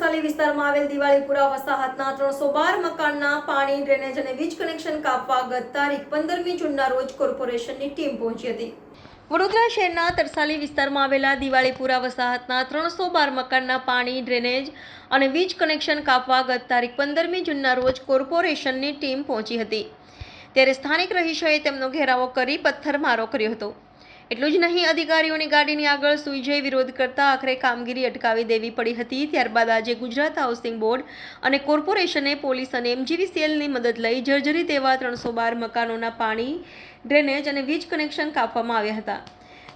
તરસાલી વિસ્તારમાં આવેલ દિવાળીપુરા વસાહતના 312 મકાનના પાણી, ડ્રેનેજ અને વીજ કનેક્શન કાપવા ગત તારીખ 15મી જૂનના રોજ કોર્પોરેશનની ટીમ પહોંચી હતી. વડોદરા શહેરના તરસાલી વિસ્તારમાં આવેલા દિવાળીપુરા વસાહતના 312 મકાનના પાણી, ડ્રેનેજ અને વીજ કનેક્શન કાપવા ગત તારીખ 15મી જૂનના રોજ કોર્પોરેશનની ટીમ પહોંચી હતી. ત્યારે સ્થાનિક રહીશોએ તેમનો ઘેરાવો કરી પથ્થરમારો કર્યો હતો. એટલું જ નહીં, અધિકારીઓની ગાડીની આગળ સૂઈ જઈ વિરોધ કરતા આખરે કામગીરી અટકાવી દેવી પડી હતી. ત્યારબાદ આજે ગુજરાત હાઉસિંગ બોર્ડ અને કોર્પોરેશને પોલીસ અને MGVCLની મદદ લઈ જર્જરિત એવા 312 મકાનોના પાણી, ડ્રેનેજ અને વીજ કનેક્શન કાપવામાં આવ્યા હતા.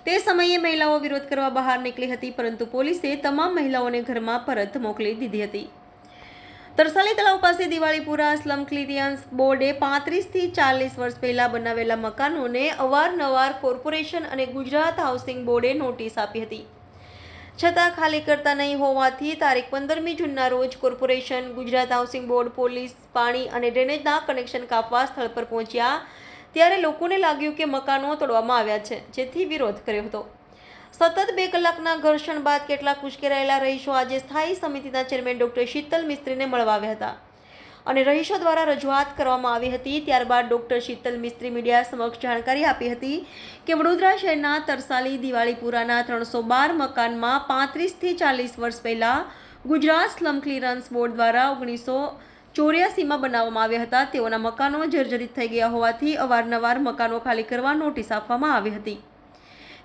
તે સમયે મહિલાઓ વિરોધ કરવા બહાર નીકળી હતી, પરંતુ પોલીસે તમામ મહિલાઓને ઘરમાં પરત મોકલી દીધી હતી. તરસાલી તળાવ પાસે દિવાળીપુરા સ્લમ ક્લિયરન્સ બોર્ડે 35 થી 40 વર્ષ પહેલા બનાવેલા મકાનોને અવારનવાર કોર્પોરેશન અને ગુજરાત હાઉસિંગ બોર્ડે નોટિસ આપી હતી, છતાં ખાલી કરતા નહીં હોવાથી તારીખ 15મી જૂનના રોજ corporation, Gujarat housing board, police, પાણી અને ડ્રેનેજના કનેક્શન કાપવા સ્થળ પર પહોંચ્યા ત્યારે લોકોને લાગ્યું કે મકાનો તોડવામાં આવ્યા છે, જેથી વિરોધ કર્યો હતો. સતત 2 કલાકના ઘર્ષણ બાદ કેટલાક ઉશ્કેરાયેલા રહીશો આજે સ્થાયી સમિતિના ચેરમેન ડોક્ટર શીતલ મિસ્ત્રીને મળવા આવ્યા હતા અને રહીશો દ્વારા રજૂઆત કરવામાં આવી હતી. ત્યારબાદ ડોક્ટર શીતલ મિસ્ત્રી મીડિયા સમક્ષ જાણકારી આપી હતી કે વડોદરા શહેરના તરસાલી દિવાળીપુરાના 312 મકાનમાં 35 થી 40 વર્ષ પહેલા ગુજરાત સ્લમ ક્લિયરન્સ બોર્ડ દ્વારા 1984માં બનાવવામાં આવ્યા હતા. તેઓના મકાનો જર્જરિત થઈ ગયા હોવાથી અવારનવાર મકાનો ખાલી કરવા નોટિસ આપવામાં આવી હતી.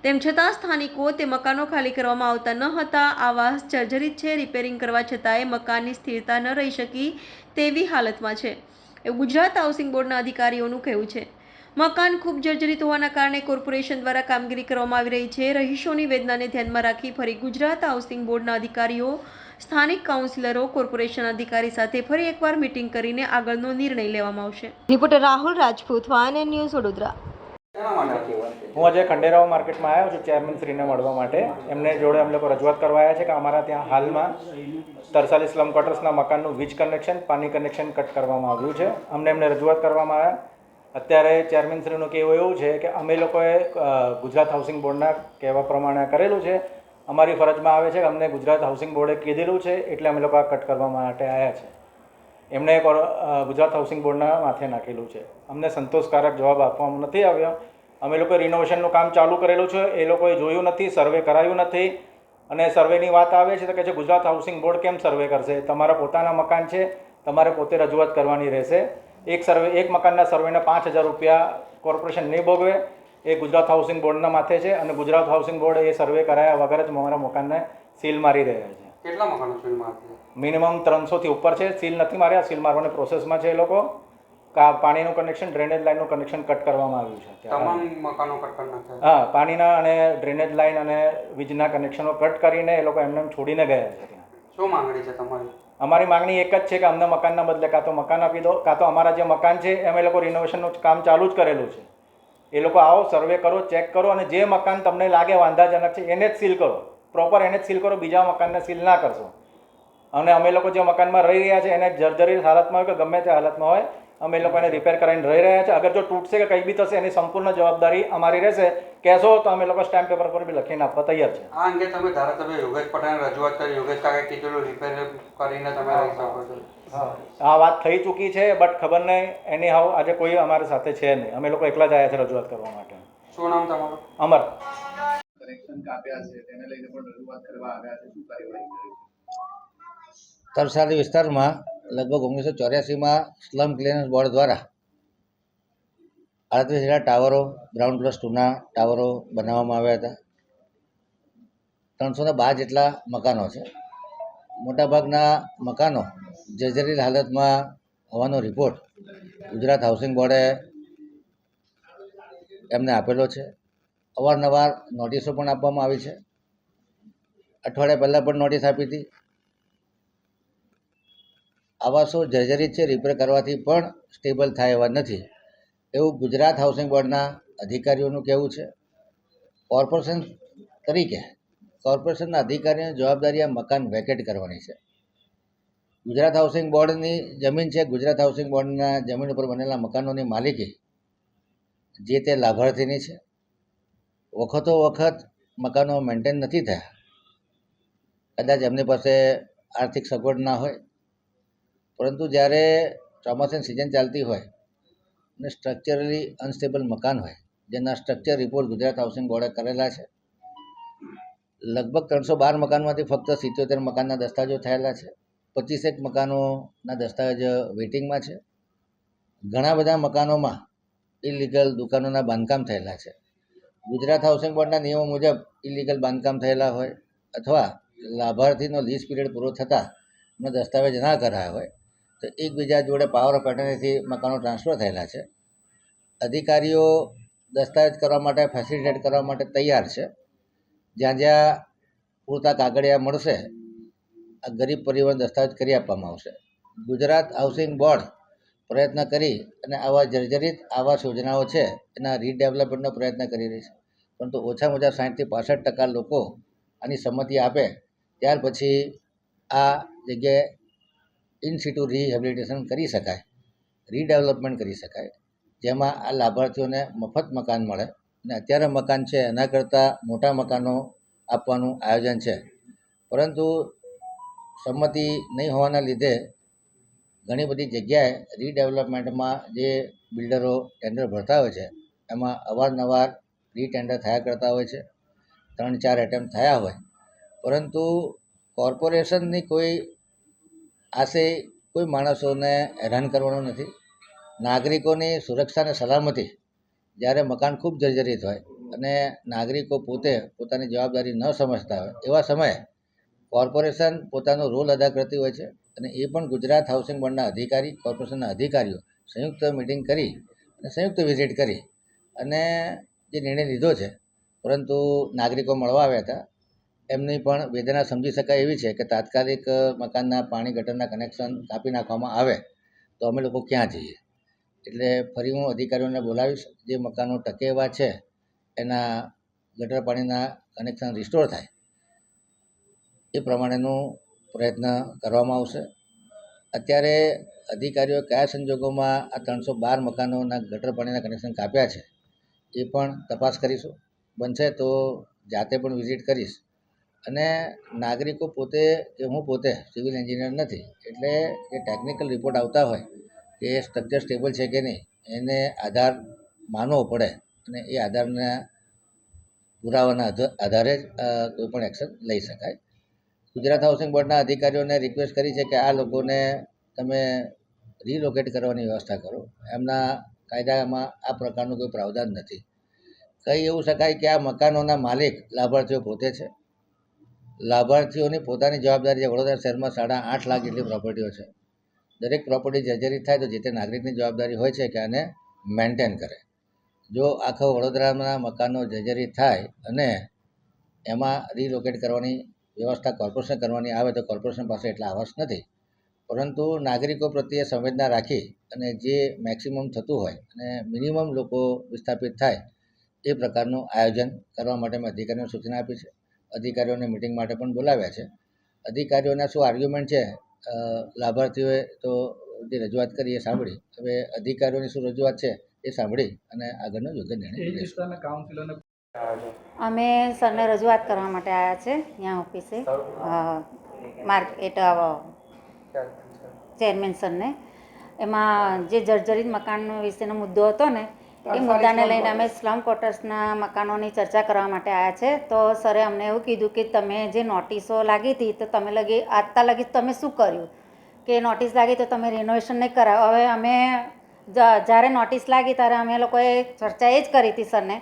તેમ છતાં સ્થાનિકો તે મકાનો ખાલી કરવામાં આવતા ન હતા. આવાસ જર્જરિત છે, રિપેરિંગ કરવા છતાંય મકાનની સ્થિરતા ન રહી શકી તેવી હાલતમાં છે, એવું ગુજરાત હાઉસિંગ બોર્ડના અધિકારીઓનું કહેવું છે. મકાન ખૂબ જર્જરિત હોવાના કારણે કોર્પોરેશન દ્વારા કામગીરી કરવામાં આવી રહી છે. રહીશોની વેદનાને ધ્યાનમાં રાખી ફરી ગુજરાત હાઉસિંગ બોર્ડના અધિકારીઓ, સ્થાનિક કાઉન્સિલરો, કોર્પોરેશન અધિકારી સાથે ફરી એકવાર મીટિંગ કરીને આગળનો નિર્ણય લેવામાં આવશે. Reporter Rahul Rajput, van news, Vadodara. હું આજે ખંડેરાવ માર્કેટમાં આવ્યો છું ચેરમેન શ્રીને મળવા માટે. એમને જોડે અમે લોકો રજૂઆત કરવા આવ્યા છે કે અમારા ત્યાં હાલમાં તરસાલી સ્લમ ક્વાર્ટર્સના મકાનનું વીજ કનેક્શન, પાણી કનેક્શન કટ કરવામાં આવ્યું છે. એમને રજૂઆત કરવામાં આવ્યા. અત્યારે ચેરમેન શ્રીનું કહેવું એવું છે કે અમે લોકોએ ગુજરાત હાઉસિંગ બોર્ડના કહેવા પ્રમાણે કરેલું છે. અમારી ફરજમાં આવે છે કે અમને ગુજરાત હાઉસિંગ બોર્ડે કીધેલું છે, એટલે અમે લોકો આ કટ કરવા માટે આવ્યા છે. એમણે ગુજરાત હાઉસિંગ બોર્ડના માથે નાખેલું છે. અમને સંતોષકારક જવાબ આપવામાં નથી આવ્યો. અમે લોકોએ રિનોવેશનનું કામ ચાલુ કરેલું છે, એ લોકોએ જોયું નથી, સર્વે કરાયું નથી. અને સર્વેની વાત આવે છે તો કહે છે ગુજરાત હાઉસિંગ બોર્ડ કેમ સર્વે કરશે? તમારા પોતાના મકાન છે, તમારે પોતે રજૂઆત કરવાની રહેશે. એક મકાનના સર્વેના 5000 રૂપિયા કોર્પોરેશન નહીં ભોગવે, એ ગુજરાત હાઉસિંગ બોર્ડના માથે છે. અને ગુજરાત હાઉસિંગ બોર્ડ એ સર્વે કરાયા વગર જ અમારા મકાનને સીલ મારી રહ્યા છે. કેટલા મકાનો સીલ મારશે? મિનિમમ 300થી ઉપર છે. સીલ નથી માર્યા, સીલ મારવાની પ્રોસેસમાં છે. એ લોકો પાણીનું કનેક્શન, ડ્રેનેજ લાઇનનું કનેક્શન કટ કરવામાં આવ્યું છે. તમામ મકાનો કટ કરી નાખ્યા? હા, પાણીના અને ડ્રેનેજ લાઇન અને વીજના કનેક્શનો કટ કરીને એ લોકો એમને છોડીને ગયા છે. ત્યાં શું માંગણી છે તમારી? અમારી માંગણી એક જ છે કે અમને મકાનના બદલે કાં તો મકાન આપી દો, કાં તો અમારા જે મકાન છે એમ એ લોકો રિનોવેશનનું કામ ચાલુ જ કરેલું છે. એ લોકો આવો, સર્વે કરો, ચેક કરો અને જે મકાન તમને લાગે વાંધાજનક છે એને જ સીલ કરો, પ્રોપર એને જ સીલ કરો, બીજા મકાનને સીલ ના કરશો. અને અમે લોકો જે મકાનમાં રહી રહ્યા છે એને જર્જરિત હાલતમાં હોય કે ગમે તે હાલતમાં હોય, અમે લોકો એને રિપેર કરીને રહી રહ્યા છે. અગર જો તૂટશે કે કંઈ બી થશે એની સંપૂર્ણ જવાબદારી અમારી રહેશે. કહેશો તો અમે લોકો સ્ટેમ્પ પેપર પર બી લખીને આપવા તૈયાર છે. આ અંગે તમે ધારાસભ્ય યોગેશ પટેલને રજૂઆત કરી, યોગેશ કાકાએ કીધેલું રિપેર કરીને તમે રહી શકો છો. આ વાત થઈ ચૂકી છે, બટ ખબર નહીં, એની હાવ આજે કોઈ અમારી સાથે છે નહીં. અમે લોકો એકલા જ આવ્યા છે રજૂઆત કરવા માટે. શું નામ તમારું? અમર. કનેક્શન કાપ્યા છે તેને લઈને પણ રજૂઆત કરવા આવ્યા છે, શું કાર્યવાહી કરી? તરસાલી વિસ્તારમાં લગભગ 1984માં સ્લમ ક્લિયરન્સ બોર્ડ દ્વારા 38 જેટલા ટાવરો, ગ્રાઉન્ડ+2ના ટાવરો બનાવવામાં આવ્યા હતા. 312 જેટલા મકાનો છે. મોટાભાગના મકાનો જર્જરિત હાલતમાં હોવાનો રિપોર્ટ ગુજરાત હાઉસિંગ બોર્ડે એમને આપેલો છે. અવારનવાર નોટિસો પણ આપવામાં આવી છે. અઠવાડિયા પહેલાં પણ નોટિસ આપી હતી. આવાસો જર્જરિત છે, રિપેર કરવાથી પણ સ્ટેબલ થાય એવા નથી, એવું ગુજરાત હાઉસિંગ બોર્ડના અધિકારીઓનું કહેવું છે. કોર્પોરેશન તરીકે કોર્પોરેશનના અધિકારીઓની જવાબદારી આ મકાન વેકેટ કરવાની છે. ગુજરાત હાઉસિંગ બોર્ડની જમીન છે. ગુજરાત હાઉસિંગ બોર્ડના જમીન ઉપર બનેલા મકાનોની માલિકી જે તે લાભાર્થીની છે. વખતો વખત મકાનો મેન્ટેન નથી થયા. કદાચ એમની પાસે આર્થિક સગવડ ના હોય, પરંતુ જ્યારે ચોમાસાની સિઝન ચાલતી હોય અને સ્ટ્રક્ચરલી અનસ્ટેબલ મકાન હોય, જેના સ્ટ્રક્ચર રિપોર્ટ ગુજરાત હાઉસિંગ બોર્ડે કરેલા છે, લગભગ 312 મકાનમાંથી ફક્ત 77 મકાનના દસ્તાવેજો થયેલા છે, 25 મકાનોના દસ્તાવેજ વેઇટિંગમાં છે. ઘણા બધા મકાનોમાં ઇલીગલ દુકાનોના બાંધકામ થયેલા છે. ગુજરાત હાઉસિંગ બોર્ડના નિયમો મુજબ ઇલીગલ બાંધકામ થયેલા હોય અથવા લાભાર્થીનો લીઝ પીરિયડ પૂરો થતાં એનો દસ્તાવેજ ના કરાયા હોય તો એકબીજા જોડે પાવર ઓફ એટર્નીથી મકાનો ટ્રાન્સફર થયેલા છે. અધિકારીઓ દસ્તાવેજ કરવા માટે ફેસિલિટેટ કરવા માટે તૈયાર છે. જ્યાં જ્યાં પૂરતા કાગળિયા મળશે આ ગરીબ પરિવહન દસ્તાવેજ કરી આપવામાં આવશે. ગુજરાત હાઉસિંગ બોર્ડ પ્રયત્ન કરી અને આવા જર્જરિત આવાસ યોજનાઓ છે એના રીડેવલપમેન્ટનો પ્રયત્ન કરી રહી છે, પરંતુ ઓછામાં ઓછા 60થી 65% લોકો આની સંમતિ આપે ત્યાર પછી આ જગ્યાએ ઇન સિટુ રિહેબિલિટેશન કરી શકાય, રીડેવલપમેન્ટ કરી શકાય, જેમાં આ લાભાર્થીઓને મફત મકાન મળે. અને અત્યારે મકાન છે એના કરતાં મોટા મકાનો આપવાનું આયોજન છે, પરંતુ સંમતિ નહીં હોવાના લીધે ઘણી બધી જગ્યાએ રીડેવલપમેન્ટમાં જે બિલ્ડરો ટેન્ડર ભરતા હોય છે એમાં અવારનવાર રીટેન્ડર થયા કરતા હોય છે. 3-4 એટેમ્પ થયા હોય, પરંતુ કોર્પોરેશનની કોઈ આશય કોઈ માણસોને હેરાન કરવાનો નથી. નાગરિકોની સુરક્ષા અને સલામતી જ્યારે મકાન ખૂબ જર્જરિત હોય અને નાગરિકો પોતે પોતાની જવાબદારી ન સમજતા હોય એવા સમયે કોર્પોરેશન પોતાનો રોલ અદા કરતી હોય છે. અને એ પણ ગુજરાત હાઉસિંગ બોર્ડના અધિકારી, કોર્પોરેશનના અધિકારીઓ સંયુક્ત મિટિંગ કરી અને સંયુક્ત વિઝિટ કરી અને જે નિર્ણય લીધો છે, પરંતુ નાગરિકો મળવા આવ્યા હતા એમની પણ વેદના સમજી શકાય એવી છે કે તાત્કાલિક મકાનના પાણી ગટરના કનેક્શન કાપી નાખવામાં આવે તો અમે લોકો ક્યાં જઈએ. એટલે ફરી હું અધિકારીઓને બોલાવીશ, જે મકાનો ટકે એવા છે એના ગટર પાણીના કનેક્શન રિસ્ટોર થાય એ પ્રમાણેનું પ્રયત્ન કરવામાં આવશે. અત્યારે અધિકારીઓ કયા સંજોગોમાં આ 312 મકાનોના ગટર પાણીના કનેક્શન કાપ્યા છે એ પણ તપાસ કરીશું. બનશે તો જાતે પણ વિઝિટ કરીશ. અને નાગરિકો પોતે કે હું પોતે સિવિલ એન્જિનિયર નથી, એટલે જે ટેકનિકલ રિપોર્ટ આવતા હોય કે સ્ટ્રક્ચર સ્ટેબલ છે કે નહીં એને આધાર માનવો પડે અને એ આધારના પુરાવાના આધારે જ કોઈ પણ એક્શન લઈ શકાય. ગુજરાત હાઉસિંગ બોર્ડના અધિકારીઓને રિક્વેસ્ટ કરી છે કે આ લોકોને તમે રિલોકેટ કરવાની વ્યવસ્થા કરો. એમના કાયદામાં આ પ્રકારનું કોઈ પ્રાવધાન નથી. કહી એવું શકાય કે આ મકાનોના માલિક લાભાર્થીઓ પોતે છે. લાભાર્થીઓની પોતાની જવાબદારી છે. વડોદરા શહેરમાં 8.5 લાખ જેટલી પ્રોપર્ટીઓ છે. દરેક પ્રોપર્ટી જર્જરિત થાય તો જે તે નાગરિકની જવાબદારી હોય છે કે આને મેન્ટેન કરે. જો આખો વડોદરાના મકાનો જર્જરિત થાય અને એમાં રિલોકેટ કરવાની વ્યવસ્થા કોર્પોરેશન કરવાની આવે તો કોર્પોરેશન પાસે એટલા આવાસ નથી, પરંતુ નાગરિકો પ્રત્યે સંવેદના રાખી અને જે મેક્સિમમ થતું હોય અને મિનિમમ લોકો વિસ્થાપિત થાય એ પ્રકારનું આયોજન કરવા માટે મેં અધિકારીઓને સૂચના આપી છે. અધિકારીઓને મિટિંગ માટે પણ બોલાવ્યા છે. અધિકારીઓના શું આર્ગ્યુમેન્ટ છે લાભાર્થીઓએ તો જે રજૂઆત કરી એ સાંભળી, હવે અધિકારીઓની શું રજૂઆત છે એ સાંભળી અને આગળનો યોગ્ય નિર્ણય લઈશું. અમે સરને રજૂઆત કરવા માટે આવ્યા છે ત્યાં ઓફિસે, માર્કેટ ચેરમેન સરને. એમાં જે જર્જરિત મકાન વિશેનો મુદ્દો હતો ને એ મુદ્દાને લઈને અમે સ્લમ ક્વાર્ટર્સના મકાનોની ચર્ચા કરવા માટે આવ્યા છે. તો સરે અમને એવું કીધું કે તમે જે નોટિસો લાગી હતી તો તમે આજતા લગી તમે શું કર્યું, કે નોટિસ લાગી તો તમે રિનોવેશન નહીં કરાવો. હવે અમે જ્યારે નોટિસ લાગી ત્યારે અમે લોકોએ ચર્ચા એ જ કરી હતી સરને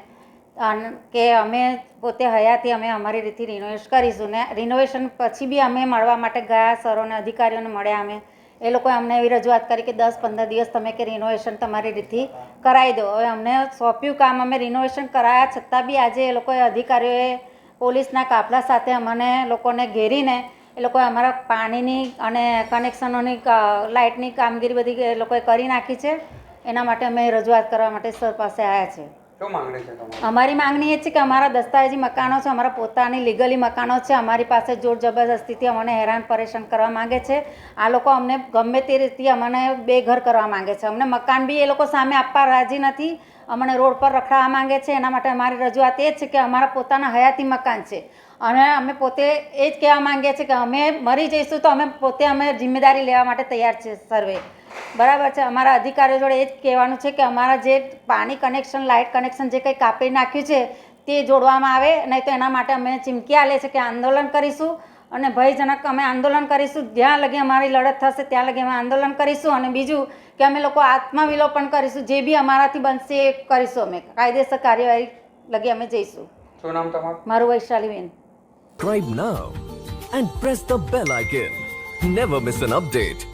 કે અમે પોતે હયાતી અમે અમારી રીતથી રિનોવેશન કરીશું. ને રિનોવેશન પછી બી અમે મળવા માટે ગયા, સરોને અધિકારીઓને મળ્યા. અમે એ લોકોએ અમને એવી રજૂઆત કરી કે 10-15 દિવસ તમે કે રિનોવેશન તમારી રીતથી કરાવી દો. હવે અમને સોંપ્યું કામ, અમે રિનોવેશન કરાયા છતાં બી આજે એ લોકોએ અધિકારીઓએ પોલીસના કાફલા સાથે અમને લોકોને ઘેરીને એ લોકોએ અમારા પાણીની અને કનેક્શનોની લાઇટની કામગીરી બધી એ લોકોએ કરી નાખી છે. એના માટે અમે રજૂઆત કરવા માટે સર પાસે આવ્યા છે. શું માંગણી છે તમારી? અમારી માંગણી એ છે કે અમારા દસ્તાવેજી મકાનો છે, અમારા પોતાની લીગલી મકાનો છે, અમારી પાસે જોર જબરદસ્તીથી અમને હેરાન પરેશાન કરવા માંગે છે. આ લોકો અમને ગમે તે રીતે અમને બેઘર કરવા માંગે છે. અમને મકાન બી એ લોકો સામે આપવા રાજી નથી, અમને રોડ પર રખડાવવા માંગે છે. એના માટે અમારી રજૂઆત એ છે કે અમારા પોતાના હયાતી મકાન છે, અને અમે પોતે એ જ કહેવા માંગીએ છીએ કે અમે મરી જઈશું તો અમે પોતે અમે જિમ્મેદારી લેવા માટે તૈયાર છે સર્વે. બરાબર છે. અમારા અધિકારીઓ જોડે એ જ કહેવાનું છે કે અમારા જે પાણી કનેક્શન, લાઇટ કનેક્શન જે કંઈ કાપી નાખ્યું છે તે જોડવામાં આવે, નહીં તો એના માટે અમે ચીમકી આલે છે કે આંદોલન કરીશું અને ભયજનક અમે આંદોલન કરીશું. જ્યાં લગી અમારી લડત થશે ત્યાં લગી અમે આંદોલન કરીશું. અને બીજું કે અમે લોકો આત્મવિલોપન કરીશું. જે બી અમારાથી બનશે એ કરીશું. અમે કાયદેસર કાર્યવાહી લગી અમે જઈશું. શું નામ તમારું? મારું વૈશાલીબેન. Subscribe now and press the bell icon. Never miss an update.